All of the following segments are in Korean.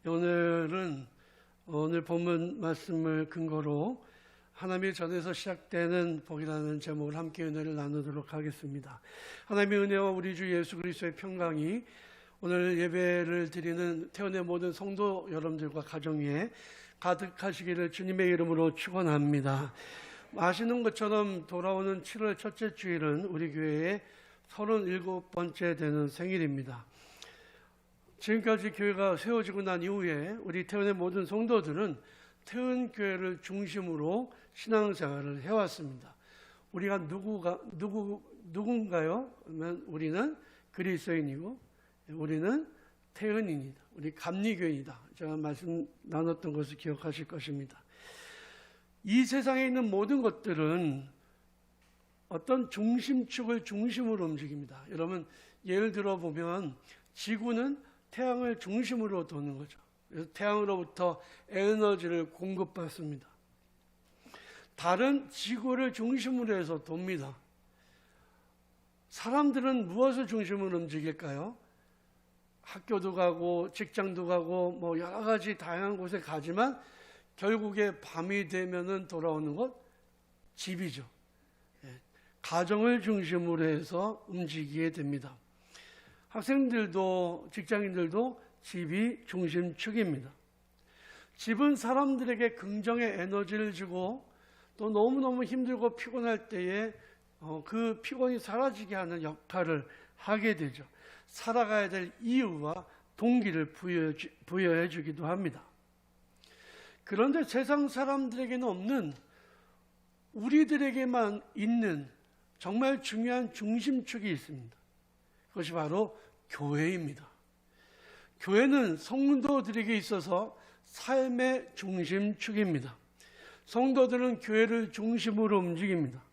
오늘 본문 말씀을 근거로 하나님의 전에서 시작되는 복이라는 제목을 함께 은혜를 나누도록 하겠습니다. 하나님의 은혜와 우리 주 예수 그리스도의 평강이 오늘 예배를 드리는 태원의 모든 성도 여러분들과 가정 위에 가득하시기를 주님의 이름으로 축원합니다. 아시는 것처럼 돌아오는 7월 첫째 주일은 우리 교회의 37번째 되는 생일입니다. 지금까지 교회가 세워지고 난 이후에 우리 태원의 모든 성도들은 태원교회를 중심으로 신앙생활을 해왔습니다. 우리가 누군가요? 그러면 우리는 그리스도인이고 우리는 태원인이다. 우리 감리교인이다. 제가 말씀 나눴던 것을 기억하실 것입니다. 이 세상에 있는 모든 것들은 어떤 중심축을 중심으로 움직입니다. 여러분 예를 들어 보면 지구는 태양을 중심으로 도는 거죠. 그래서 태양으로부터 에너지를 공급받습니다. 달은 지구를 중심으로 해서 돕니다. 사람들은 무엇을 중심으로 움직일까요? 학교도 가고 직장도 가고 여러 가지 다양한 곳에 가지만 결국에 밤이 되면은 돌아오는 곳 집이죠. 가정을 중심으로 해서 움직이게 됩니다. 학생들도 직장인들도 집이 중심축입니다. 집은 사람들에게 긍정의 에너지를 주고 또 너무너무 힘들고 피곤할 때에 그 피곤이 사라지게 하는 역할을 하게 되죠. 살아가야 될 이유와 동기를 부여해 주기도 합니다. 그런데 세상 사람들에게는 없는 우리들에게만 있는 정말 중요한 중심축이 있습니다. 그것이 바로 교회입니다. 교회는 성도들에게 있어서 삶의 중심축입니다. 성도들은 교회를 중심으로 움직입니다.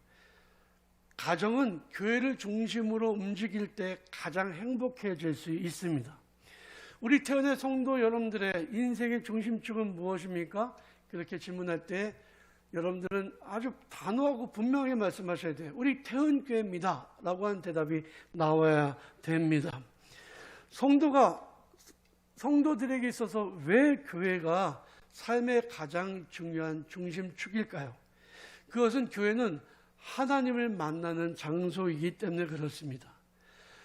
가정은 교회를 중심으로 움직일 때 가장 행복해질 수 있습니다. 우리 태원의 성도 여러분들의 인생의 중심축은 무엇입니까? 그렇게 질문할 때 여러분들은 아주 단호하고 분명하게 말씀하셔야 돼요. 우리 태원교회입니다 라고 하는 대답이 나와야 됩니다. 성도들에게 있어서 왜 교회가 삶의 가장 중요한 중심축일까요? 그것은 교회는 하나님을 만나는 장소이기 때문에 그렇습니다.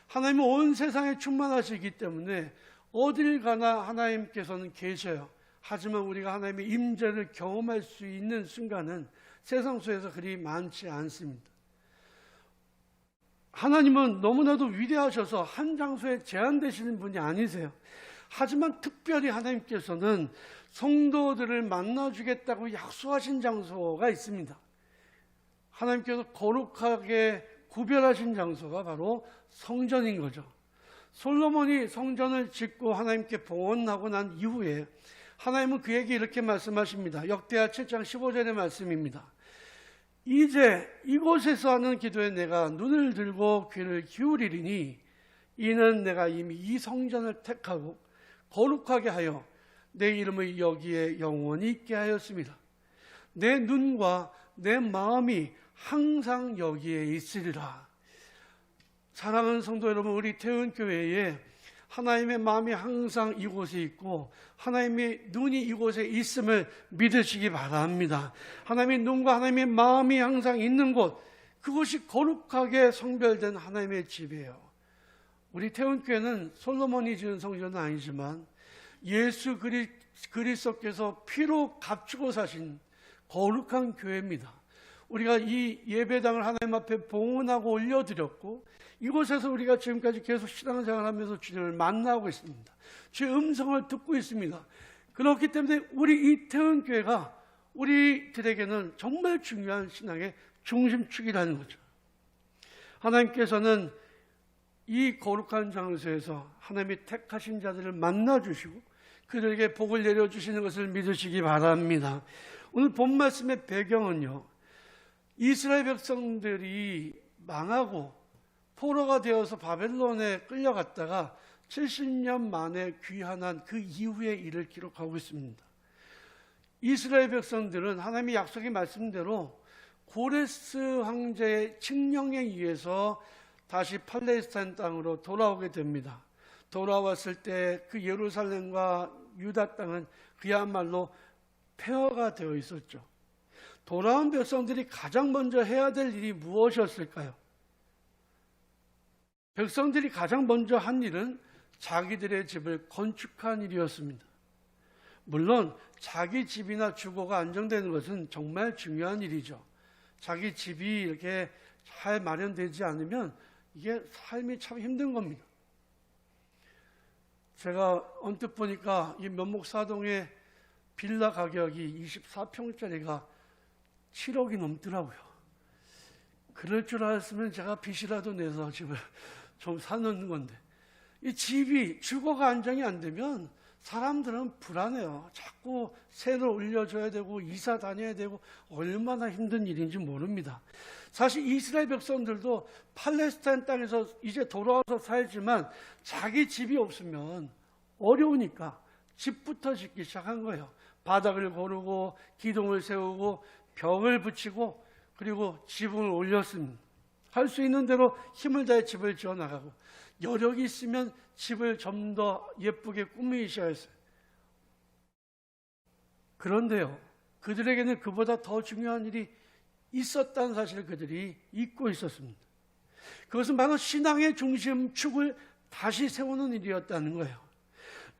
하나님은 온 세상에 충만하시기 때문에 어딜 가나 하나님께서는 계셔요. 하지만 우리가 하나님의 임재를 경험할 수 있는 순간은 세상 속에서 그리 많지 않습니다. 하나님은 너무나도 위대하셔서 한 장소에 제한되시는 분이 아니세요. 하지만 특별히 하나님께서는 성도들을 만나주겠다고 약속하신 장소가 있습니다. 하나님께서 거룩하게 구별하신 장소가 바로 성전인 거죠. 솔로몬이 성전을 짓고 하나님께 봉헌하고 난 이후에 하나님은 그에게 이렇게 말씀하십니다. 역대하 7장 15절의 말씀입니다. 이제 이곳에서 하는 기도에 내가 눈을 들고 귀를 기울이리니 이는 내가 이미 이 성전을 택하고 거룩하게 하여 내 이름을 여기에 영원히 있게 하였습니다. 내 눈과 내 마음이 항상 여기에 있으리라. 사랑하는 성도 여러분, 우리 태원교회에 하나님의 마음이 항상 이곳에 있고 하나님의 눈이 이곳에 있음을 믿으시기 바랍니다. 하나님의 눈과 하나님의 마음이 항상 있는 곳, 그것이 거룩하게 성별된 하나님의 집이에요. 우리 태원교회는 솔로몬이 지은 성전은 아니지만 예수 그리스도께서 피로 값주고 사신 거룩한 교회입니다. 우리가 이 예배당을 하나님 앞에 봉헌하고 올려드렸고 이곳에서 우리가 지금까지 계속 신앙생활하면서 주님을 만나고 있습니다. 주의 음성을 듣고 있습니다. 그렇기 때문에 우리 이 태원교회가 우리들에게는 정말 중요한 신앙의 중심축이라는 거죠. 하나님께서는 이 거룩한 장소에서 하나님이 택하신 자들을 만나주시고 그들에게 복을 내려주시는 것을 믿으시기 바랍니다. 오늘 본 말씀의 배경은요, 이스라엘 백성들이 망하고 포로가 되어서 바벨론에 끌려갔다가 70년 만에 귀환한 그 이후의 일을 기록하고 있습니다. 이스라엘 백성들은 하나님의 약속의 말씀대로 고레스 황제의 칙령에 의해서 다시 팔레스타인 땅으로 돌아오게 됩니다. 돌아왔을 때 그 예루살렘과 유다 땅은 그야말로 폐허가 되어 있었죠. 돌아온 백성들이 가장 먼저 해야 될 일이 무엇이었을까요? 백성들이 가장 먼저 한 일은 자기들의 집을 건축한 일이었습니다. 물론 자기 집이나 주거가 안정되는 것은 정말 중요한 일이죠. 자기 집이 이렇게 잘 마련되지 않으면 이게 삶이 참 힘든 겁니다. 제가 언뜻 보니까 이 면목사동의 빌라 가격이 24평짜리가 7억이 넘더라고요. 그럴 줄 알았으면 제가 빚이라도 내서 집을 좀 사놓는 건데, 이 집이 주거가 안정이 안 되면 사람들은 불안해요. 자꾸 세를 올려줘야 되고 이사 다녀야 되고 얼마나 힘든 일인지 모릅니다. 사실 이스라엘 백성들도 팔레스타인 땅에서 이제 돌아와서 살지만 자기 집이 없으면 어려우니까 집부터 짓기 시작한 거예요. 바닥을 고르고 기둥을 세우고 벽을 붙이고 그리고 지붕을 올렸습니다. 할 수 있는 대로 힘을 다해 집을 지어 나가고 여력이 있으면 집을 좀 더 예쁘게 꾸미기 시작했어요. 그런데요, 그들에게는 그보다 더 중요한 일이 있었다는 사실을 그들이 잊고 있었습니다. 그것은 바로 신앙의 중심축을 다시 세우는 일이었다는 거예요.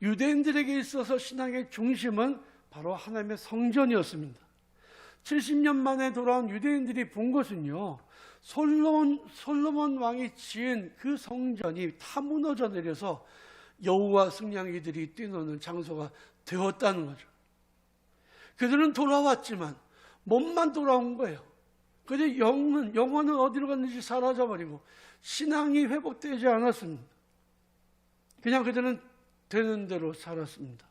유대인들에게 있어서 신앙의 중심은 바로 하나님의 성전이었습니다. 70년 만에 돌아온 유대인들이 본 것은요, 솔로몬 왕이 지은 그 성전이 다 무너져 내려서 여우와 승냥이들이 뛰노는 장소가 되었다는 거죠. 그들은 돌아왔지만 몸만 돌아온 거예요. 그런데 영혼은 어디로 갔는지 사라져버리고 신앙이 회복되지 않았습니다. 그냥 그들은 되는 대로 살았습니다.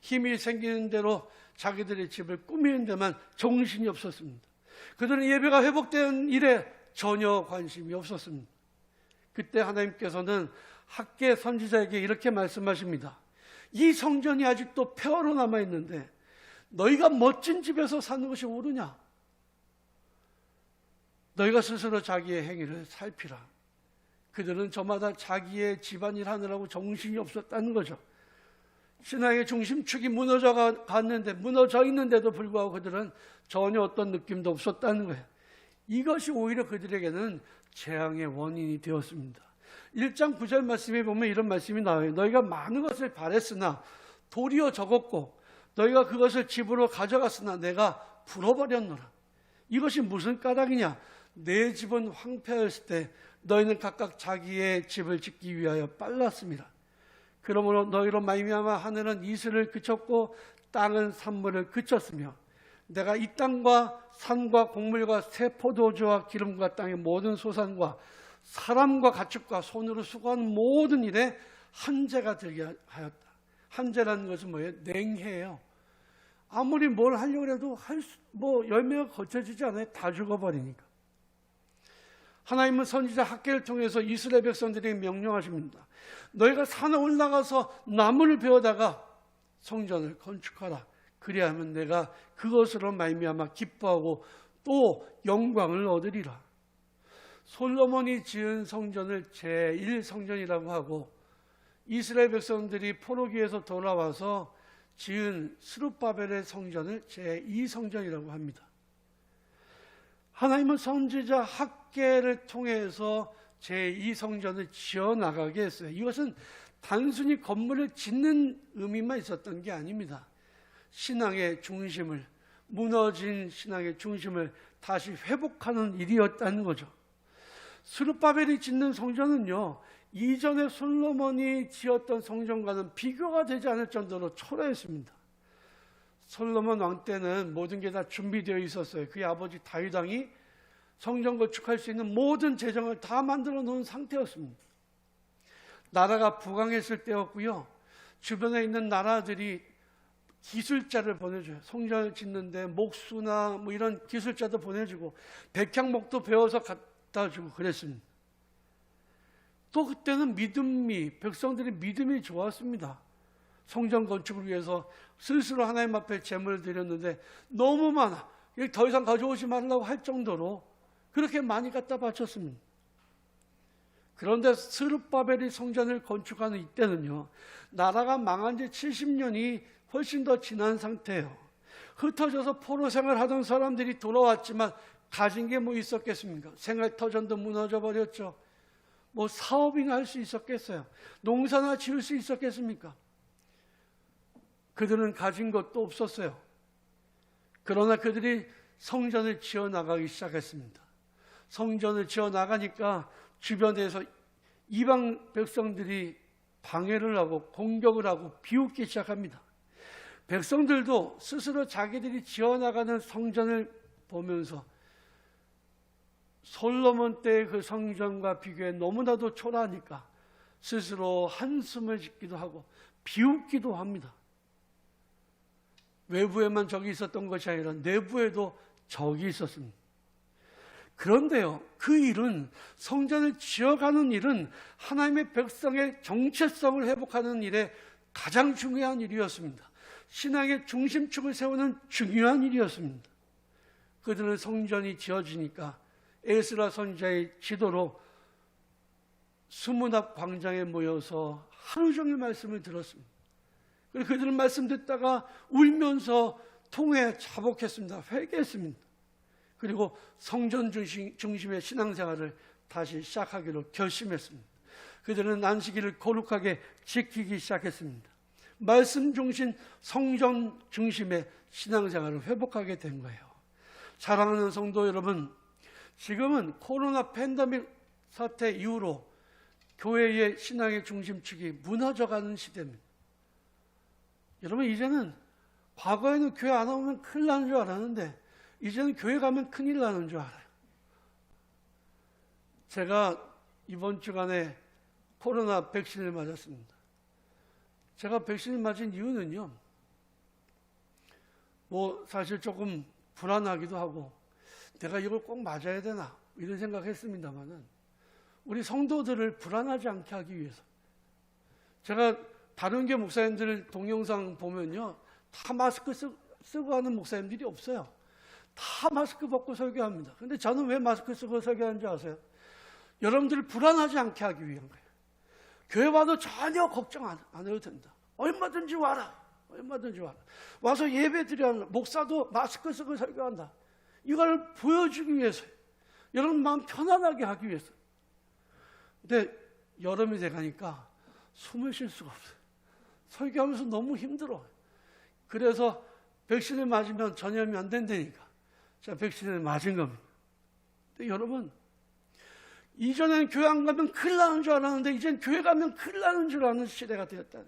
힘이 생기는 대로 자기들의 집을 꾸미는 데만 정신이 없었습니다. 그들은 예배가 회복된 일에 전혀 관심이 없었습니다. 그때 하나님께서는 학개 선지자에게 이렇게 말씀하십니다. 이 성전이 아직도 폐허로 남아있는데 너희가 멋진 집에서 사는 것이 옳으냐? 너희가 스스로 자기의 행위를 살피라. 그들은 저마다 자기의 집안일 하느라고 정신이 없었다는 거죠. 신앙의 중심축이 무너져 갔는데, 무너져 있는데도 불구하고 그들은 전혀 어떤 느낌도 없었다는 거예요. 이것이 오히려 그들에게는 재앙의 원인이 되었습니다. 1장 9절 말씀에 보면 이런 말씀이 나와요. 너희가 많은 것을 바랬으나 도리어 적었고 너희가 그것을 집으로 가져갔으나 내가 불어버렸노라. 이것이 무슨 까닭이냐? 내 집은 황폐하였을 때 너희는 각각 자기의 집을 짓기 위하여 빨랐습니다. 그러므로 너희로 말미암아 하늘은 이슬을 그쳤고 땅은 산물을 그쳤으며 내가 이 땅과 산과 곡물과 새 포도주와 기름과 땅의 모든 소산과 사람과 가축과 손으로 수고한 모든 일에 한재가 들게 하였다. 한재라는 것은 뭐예요? 냉해예요. 아무리 뭘 하려고 해도 열매가 거쳐지지 않아요. 다 죽어버리니까. 하나님은 선지자 학개를 통해서 이스라엘 백성들에게 명령하십니다. 너희가 산에 올라가서 나무를 베어다가 성전을 건축하라. 그리하면 내가 그것으로 말미암아 기뻐하고 또 영광을 얻으리라. 솔로몬이 지은 성전을 제1성전이라고 하고 이스라엘 백성들이 포로기에서 돌아와서 지은 스룹바벨의 성전을 제2성전이라고 합니다. 하나님은 선지자 학개를 통해서 제2성전을 지어나가게 했어요. 이것은 단순히 건물을 짓는 의미만 있었던 게 아닙니다. 신앙의 중심을, 무너진 신앙의 중심을 다시 회복하는 일이었다는 거죠. 스룹바벨이 짓는 성전은요, 이전에 솔로몬이 지었던 성전과는 비교가 되지 않을 정도로 초라했습니다. 솔로몬 왕 때는 모든 게 다 준비되어 있었어요. 그의 아버지 다윗 왕이 성전 건축할 수 있는 모든 재정을 다 만들어 놓은 상태였습니다. 나라가 부강했을 때였고요. 주변에 있는 나라들이 기술자를 보내줘요. 성전을 짓는데 목수나 이런 기술자도 보내주고 백향목도 베어서 갖다 주고 그랬습니다. 또 그때는 백성들의 믿음이 좋았습니다. 성전 건축을 위해서 스스로 하나님 앞에 제물을 드렸는데 너무 많아. 더 이상 가져오지 말라고 할 정도로 그렇게 많이 갖다 바쳤습니다. 그런데 스룹바벨이 성전을 건축하는 이때는요, 나라가 망한 지 70년이 훨씬 더 지난 상태예요. 흩어져서 포로 생활하던 사람들이 돌아왔지만 가진 게 뭐 있었겠습니까? 생활터전도 무너져 버렸죠. 뭐 사업이나 할 수 있었겠어요? 농사나 지을 수 있었겠습니까? 그들은 가진 것도 없었어요. 그러나 그들이 성전을 지어나가기 시작했습니다. 성전을 지어나가니까 주변에서 이방 백성들이 방해를 하고 공격을 하고 비웃기 시작합니다. 백성들도 스스로 자기들이 지어나가는 성전을 보면서 솔로몬 때의 그 성전과 비교해 너무나도 초라하니까 스스로 한숨을 짓기도 하고 비웃기도 합니다. 외부에만 적이 있었던 것이 아니라 내부에도 적이 있었습니다. 그런데요, 그 일은, 성전을 지어가는 일은 하나님의 백성의 정체성을 회복하는 일에 가장 중요한 일이었습니다. 신앙의 중심축을 세우는 중요한 일이었습니다. 그들은 성전이 지어지니까 에스라 선지자의 지도로 수문 앞 광장에 모여서 하루 종일 말씀을 들었습니다. 그리고 그들은 말씀 듣다가 울면서 통회에 자복했습니다. 회개했습니다. 그리고 성전 중심의 신앙생활을 다시 시작하기로 결심했습니다. 그들은 안식일을 거룩하게 지키기 시작했습니다. 말씀 중심, 성전 중심의 신앙생활을 회복하게 된 거예요. 사랑하는 성도 여러분, 지금은 코로나 팬데믹 사태 이후로 교회의 신앙의 중심축이 무너져가는 시대입니다. 여러분, 이제는, 과거에는 교회 안 오면 큰일 나는 줄 알았는데 이제는 교회 가면 큰일 나는 줄 알아요. 제가 이번 주간에 코로나 백신을 맞았습니다. 제가 백신을 맞은 이유는요, 뭐 사실 조금 불안하기도 하고 내가 이걸 꼭 맞아야 되나 이런 생각했습니다만은 우리 성도들을 불안하지 않게 하기 위해서. 제가 다른 교 목사님들 동영상 보면요, 다 마스크 쓰고 하는 목사님들이 없어요. 다 마스크 벗고 설교합니다. 그런데 저는 왜 마스크 쓰고 설교하는지 아세요? 여러분들을 불안하지 않게 하기 위한 거예요. 교회 와도 전혀 걱정 안 해도 된다. 얼마든지 와라. 얼마든지 와라. 와서 예배 드려야 한다. 목사도 마스크 쓰고 설교한다. 이걸 보여주기 위해서요. 여러분 마음 편안하게 하기 위해서. 근데 여름이 돼가니까 숨을 쉴 수가 없어요. 설교하면서 너무 힘들어. 그래서 백신을 맞으면 전염이 안 된다니까 제가 백신을 맞은 겁니다. 근데 여러분, 이전에는 교회 안 가면 큰일 나는 줄 알았는데 이젠 교회 가면 큰일 나는 줄 아는 시대가 되었다.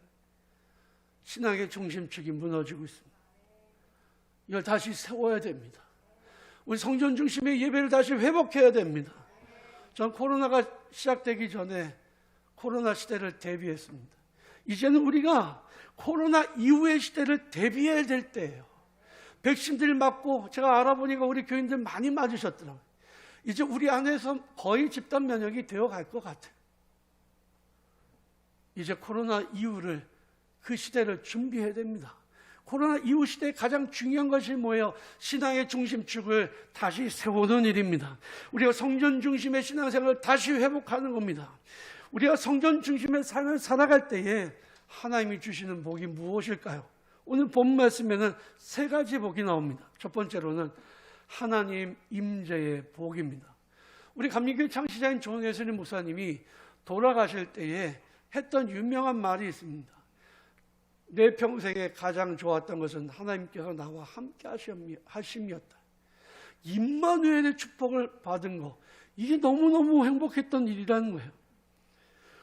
신앙의 중심축이 무너지고 있습니다. 이걸 다시 세워야 됩니다. 우리 성전 중심의 예배를 다시 회복해야 됩니다. 전 코로나가 시작되기 전에 코로나 시대를 대비했습니다. 이제는 우리가 코로나 이후의 시대를 대비해야 될 때예요. 백신들 맞고 제가 알아보니까 우리 교인들 많이 맞으셨더라고요. 이제 우리 안에서 거의 집단 면역이 되어갈 것 같아요. 이제 코로나 이후를, 그 시대를 준비해야 됩니다. 코로나 이후 시대에 가장 중요한 것이 뭐예요? 신앙의 중심축을 다시 세우는 일입니다. 우리가 성전 중심의 신앙생활을 다시 회복하는 겁니다. 우리가 성전 중심의 삶을 살아갈 때에 하나님이 주시는 복이 무엇일까요? 오늘 본 말씀에는 세 가지 복이 나옵니다. 첫 번째로는 하나님 임재의 복입니다. 우리 감리교회 창시자인 조은혜스님 목사님이 돌아가실 때에 했던 유명한 말이 있습니다. 내 평생에 가장 좋았던 것은 하나님께서 나와 함께 하심이었다. 임마누엘의 축복을 받은 거, 이게 너무너무 행복했던 일이라는 거예요.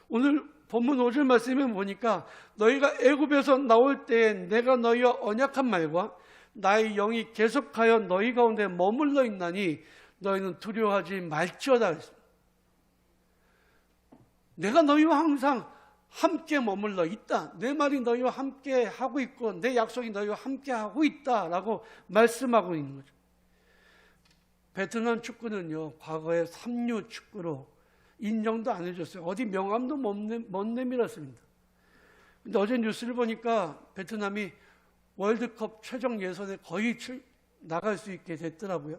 오늘 본문 5절 말씀에 보니까 너희가 애굽에서 나올 때에 내가 너희와 언약한 말과 나의 영이 계속하여 너희 가운데 머물러 있나니 너희는 두려워하지 말지어다 그랬습니다. 내가 너희와 항상 함께 머물러 있다. 내 말이 너희와 함께 하고 있고 내 약속이 너희와 함께 하고 있다라고 말씀하고 있는 거죠. 베트남 축구는요, 과거에 삼류 축구로 인정도 안 해줬어요. 어디 명함도 못 내밀었습니다. 근데 어제 뉴스를 보니까 베트남이 월드컵 최종 예선에 거의 나갈 수 있게 됐더라고요.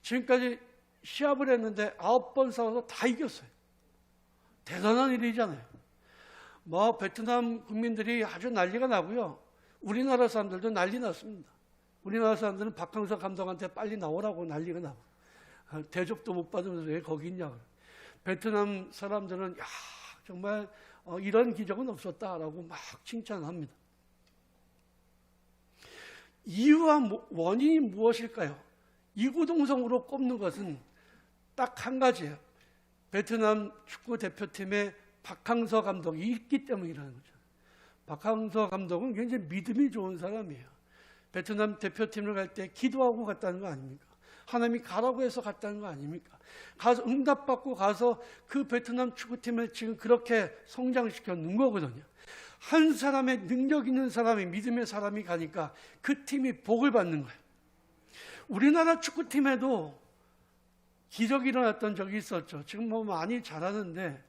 지금까지 시합을 했는데 9번 싸워서 다 이겼어요. 대단한 일이잖아요. 뭐 베트남 국민들이 아주 난리가 나고요. 우리나라 사람들도 난리 났습니다. 우리나라 사람들은 박항서 감독한테 빨리 나오라고 난리가 나고, 대접도 못 받으면서 왜 거기 있냐고. 베트남 사람들은 야, 정말 이런 기적은 없었다라고 막 칭찬합니다. 이유와 원인이 무엇일까요? 이구동성으로 꼽는 것은 딱 한 가지예요. 베트남 축구 대표팀에 박항서 감독이 있기 때문이라는 거죠. 박항서 감독은 굉장히 믿음이 좋은 사람이에요. 베트남 대표팀을 갈 때 기도하고 갔다는 거 아닙니까? 하나님이 가라고 해서 갔다는 거 아닙니까? 가서 응답받고 가서 그 베트남 축구팀을 지금 그렇게 성장시켜 놓은 거거든요. 한 사람의 능력 있는 사람이, 믿음의 사람이 가니까 그 팀이 복을 받는 거예요. 우리나라 축구팀에도 기적이 일어났던 적이 있었죠. 지금 뭐 많이 잘하는데,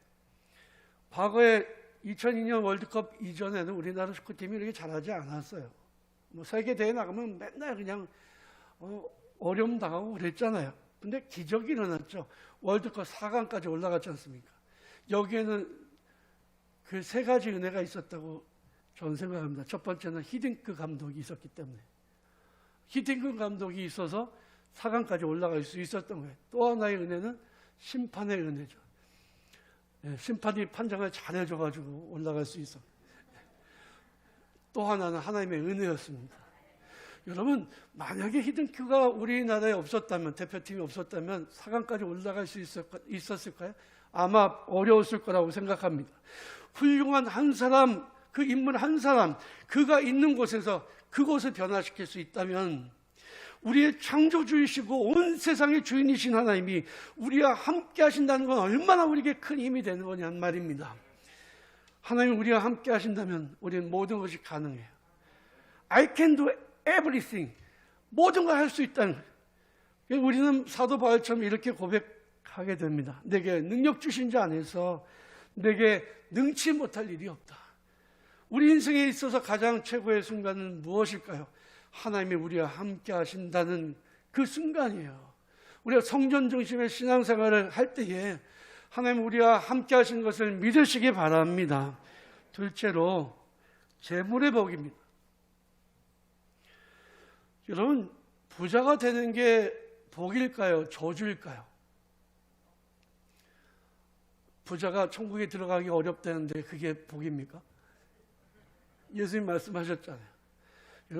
과거에 2002년 월드컵 이전에는 우리나라 축구팀이 이렇게 잘하지 않았어요. 뭐 세계 대회 나가면 맨날 그냥 어려움 당하고 그랬잖아요. 근데 기적이 일어났죠. 월드컵 4강까지 올라갔지 않습니까? 여기에는 그 세 가지 은혜가 있었다고 저는 생각합니다. 첫 번째는 히딩크 감독이 있었기 때문에. 히딩크 감독이 있어서 4강까지 올라갈 수 있었던 거예요. 또 하나의 은혜는 심판의 은혜죠. 심판이 판정을 잘해줘가지고 올라갈 수 있어. 또 하나는 하나님의 은혜였습니다. 여러분, 만약에 히딩크가 우리나라에 없었다면, 대표팀이 없었다면 4강까지 올라갈 수 있었을까요? 아마 어려웠을 거라고 생각합니다. 훌륭한 한 사람, 그 인물 한 사람, 그가 있는 곳에서 그곳을 변화시킬 수 있다면, 우리의 창조주이시고 온 세상의 주인이신 하나님이 우리와 함께 하신다는 건 얼마나 우리에게 큰 힘이 되는 거냐는 말입니다. 하나님이 우리와 함께 하신다면 우리는 모든 것이 가능해요. I can do everything. 모든 걸 할 수 있다는 거예요. 우리는 사도 바울처럼 이렇게 고백하게 됩니다. 내게 능력 주신 자 안에서 내게 능치 못할 일이 없다. 우리 인생에 있어서 가장 최고의 순간은 무엇일까요? 하나님이 우리와 함께 하신다는 그 순간이에요. 우리가 성전 중심의 신앙생활을 할 때에 하나님 우리와 함께 하신 것을 믿으시기 바랍니다. 둘째로 재물의 복입니다. 여러분, 부자가 되는 게 복일까요? 저주일까요? 부자가 천국에 들어가기 어렵다는데 그게 복입니까? 예수님 말씀하셨잖아요.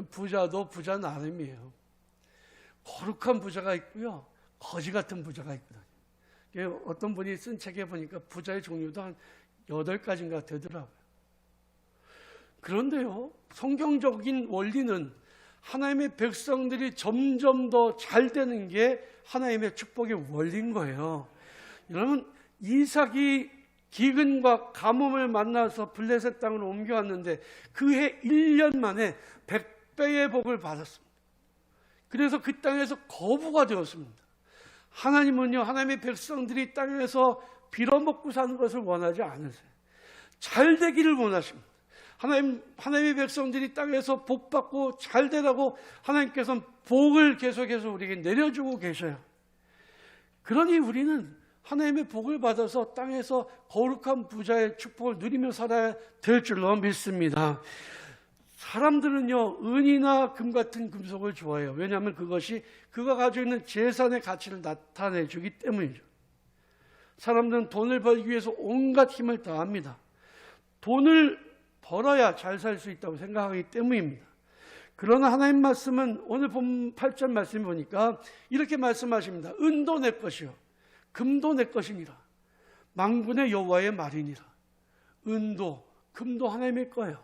부자도 부자 나름이에요. 거룩한 부자가 있고요, 거지 같은 부자가 있거든요. 어떤 분이 쓴 책에 보니까 부자의 종류도 한 8가지인가 되더라고요. 그런데요, 성경적인 원리는 하나님의 백성들이 점점 더 잘 되는 게 하나님의 축복의 원리인 거예요. 여러분, 이삭이 기근과 가뭄을 만나서 블레셋 땅으로 옮겨왔는데 그해 1년 만에 100배의 복을 받았습니다. 그래서 그 땅에서 거부가 되었습니다. 하나님은요, 하나님의 백성들이 땅에서 빌어먹고 사는 것을 원하지 않으세요. 잘 되기를 원하십니다. 하나님의 백성들이 땅에서 복받고 잘 되라고 하나님께서는 복을 계속해서 우리에게 내려주고 계셔요. 그러니 우리는 하나님의 복을 받아서 땅에서 거룩한 부자의 축복을 누리며 살아야 될 줄로 믿습니다. 사람들은요, 은이나 금 같은 금속을 좋아해요. 왜냐하면 그것이 그가 가지고 있는 재산의 가치를 나타내 주기 때문이죠. 사람들은 돈을 벌기 위해서 온갖 힘을 다합니다. 돈을 벌어야 잘 살 수 있다고 생각하기 때문입니다. 그러나 하나님 말씀은 오늘 본 8절 말씀 보니까 이렇게 말씀하십니다. 은도 내 것이요 금도 내 것이니라. 만군의 여호와의 말이니라. 은도, 금도 하나님의 거예요.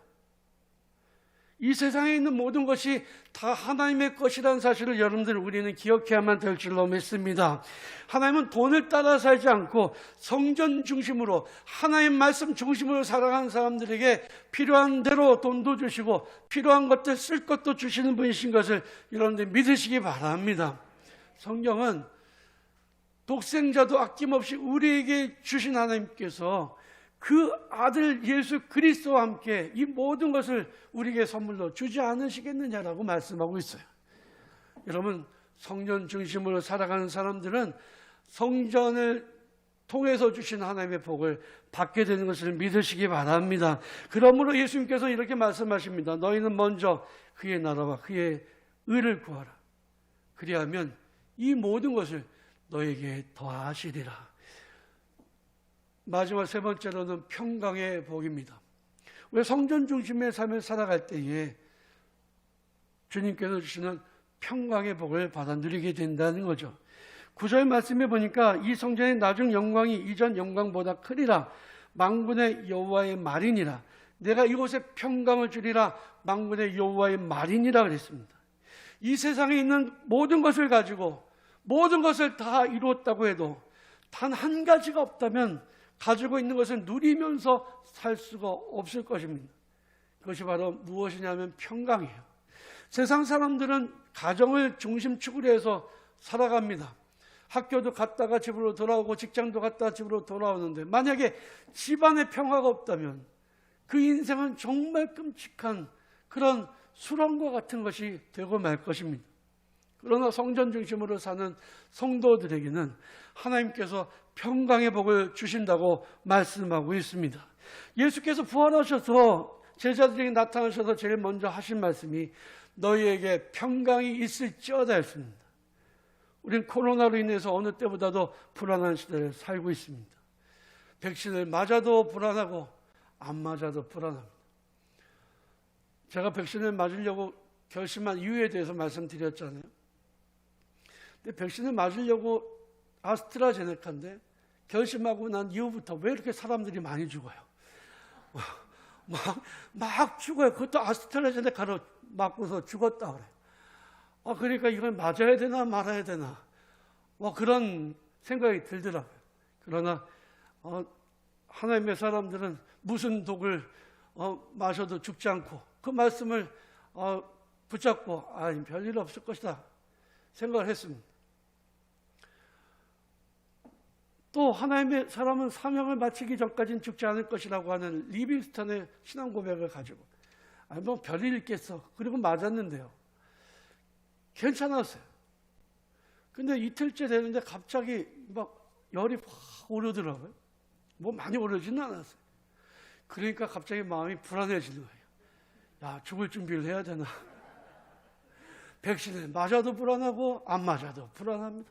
이 세상에 있는 모든 것이 다 하나님의 것이라는 사실을 여러분들 우리는 기억해야만 될 줄로 믿습니다. 하나님은 돈을 따라 살지 않고 성전 중심으로 하나님 말씀 중심으로 살아가는 사람들에게 필요한 대로 돈도 주시고 필요한 것들 쓸 것도 주시는 분이신 것을 여러분들 믿으시기 바랍니다. 성경은 독생자도 아낌없이 우리에게 주신 하나님께서 그 아들 예수 그리스도와 함께 이 모든 것을 우리에게 선물로 주지 않으시겠느냐라고 말씀하고 있어요. 여러분, 성전 중심으로 살아가는 사람들은 성전을 통해서 주신 하나님의 복을 받게 되는 것을 믿으시기 바랍니다. 그러므로 예수님께서 이렇게 말씀하십니다. 너희는 먼저 그의 나라와 그의 의를 구하라. 그리하면 이 모든 것을 너에게 더하시리라. 마지막 세 번째로는 평강의 복입니다. 우리 성전 중심의 삶을 살아갈 때에 주님께서 주시는 평강의 복을 받아 누리게 된다는 거죠. 9절 말씀에 보니까 이 성전의 나중 영광이 이전 영광보다 크리라. 만군의 여호와의 말이니라. 내가 이곳에 평강을 주리라. 만군의 여호와의 말이니라 그랬습니다. 이 세상에 있는 모든 것을 가지고 모든 것을 다 이루었다고 해도 단 한 가지가 없다면 가지고 있는 것을 누리면서 살 수가 없을 것입니다. 그것이 바로 무엇이냐면 평강이에요. 세상 사람들은 가정을 중심축으로 해서 살아갑니다. 학교도 갔다가 집으로 돌아오고 직장도 갔다가 집으로 돌아오는데 만약에 집안에 평화가 없다면 그 인생은 정말 끔찍한 그런 수렁과 같은 것이 되고 말 것입니다. 그러나 성전 중심으로 사는 성도들에게는 하나님께서 평강의 복을 주신다고 말씀하고 있습니다. 예수께서 부활하셔서 제자들에게 나타나셔서 제일 먼저 하신 말씀이 너희에게 평강이 있을지어다 했습니다. 우리는 코로나로 인해서 어느 때보다도 불안한 시대를 살고 있습니다. 백신을 맞아도 불안하고 안 맞아도 불안합니다. 제가 백신을 맞으려고 결심한 이유에 대해서 말씀드렸잖아요. 근데 백신을 맞으려고 아스트라제네카인데 결심하고 난 이후부터 왜 이렇게 사람들이 많이 죽어요? 막 죽어요. 그것도 아스트라제네카로 맞고서 죽었다 그래요. 그러니까 이걸 맞아야 되나 말아야 되나 그런 생각이 들더라고요. 그러나 하나님의 사람들은 무슨 독을 마셔도 죽지 않고 그 말씀을 붙잡고 별일 없을 것이다 생각을 했습니다. 또 하나님의 사람은 사명을 마치기 전까지는 죽지 않을 것이라고 하는 리빙스턴의 신앙 고백을 가지고 별일 있겠어. 그리고 맞았는데요. 괜찮았어요. 근데 이틀째 되는데 갑자기 막 열이 확 오르더라고요. 많이 오르지는 않았어요. 그러니까 갑자기 마음이 불안해지는 거예요. 죽을 준비를 해야 되나. 백신을 맞아도 불안하고 안 맞아도 불안합니다.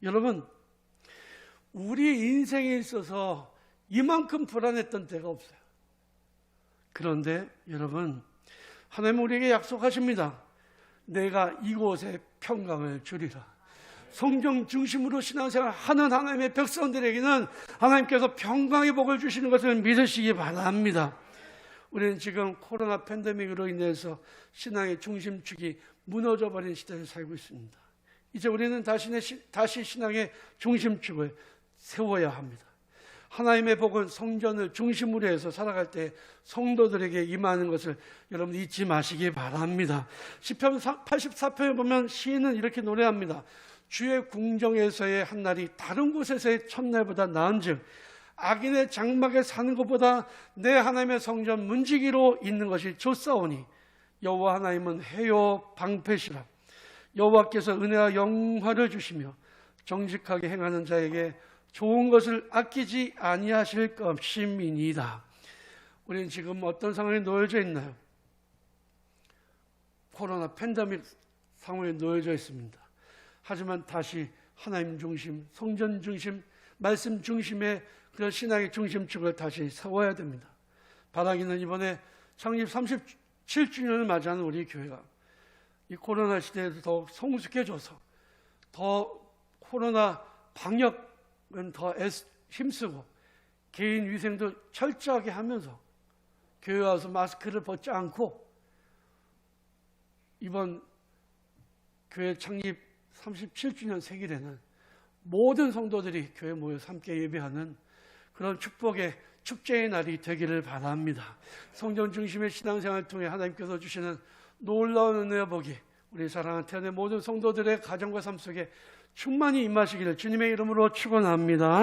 여러분, 우리 인생에 있어서 이만큼 불안했던 때가 없어요. 그런데 여러분, 하나님은 우리에게 약속하십니다. 내가 이곳에 평강을 주리라. 성경 중심으로 신앙생활 하는 하나님의 백성들에게는 하나님께서 평강의 복을 주시는 것을 믿으시기 바랍니다. 우리는 지금 코로나 팬데믹으로 인해서 신앙의 중심축이 무너져버린 시대를 살고 있습니다. 이제 우리는 다시 신앙의 중심축을 세워야 합니다. 하나님의 복은 성전을 중심으로 해서 살아갈 때 성도들에게 임하는 것을 여러분 잊지 마시기 바랍니다. 시편 84편에 보면 시인은 이렇게 노래합니다. 주의 궁정에서의 한날이 다른 곳에서의 첫날보다 나은즉 악인의 장막에 사는 것보다 내 하나님의 성전 문지기로 있는 것이 좋사오니 여호와 하나님은 해요 방패시라. 여호와께서 은혜와 영화를 주시며 정직하게 행하는 자에게 좋은 것을 아끼지 아니하실 것임이니이다. 우리는 지금 어떤 상황에 놓여져 있나요? 코로나 팬데믹 상황에 놓여져 있습니다. 하지만 다시 하나님 중심, 성전 중심, 말씀 중심의 그런 신앙의 중심축을 다시 세워야 됩니다. 바라기는 이번에 창립 37주년을 맞이하는 우리 교회가 이 코로나 시대에도 더욱 성숙해져서 더 코로나 방역은 더 힘쓰고 개인 위생도 철저하게 하면서 교회 와서 마스크를 벗지 않고 이번 교회 창립 37주년 생일에는 모든 성도들이 교회 모여서 함께 예배하는 그런 축복의 축제의 날이 되기를 바랍니다. 성전 중심의 신앙생활을 통해 하나님께서 주시는 놀라운 은혜와 복이 우리 사랑하는 태안의 모든 성도들의 가정과 삶 속에 충만히 임하시기를 주님의 이름으로 축원합니다.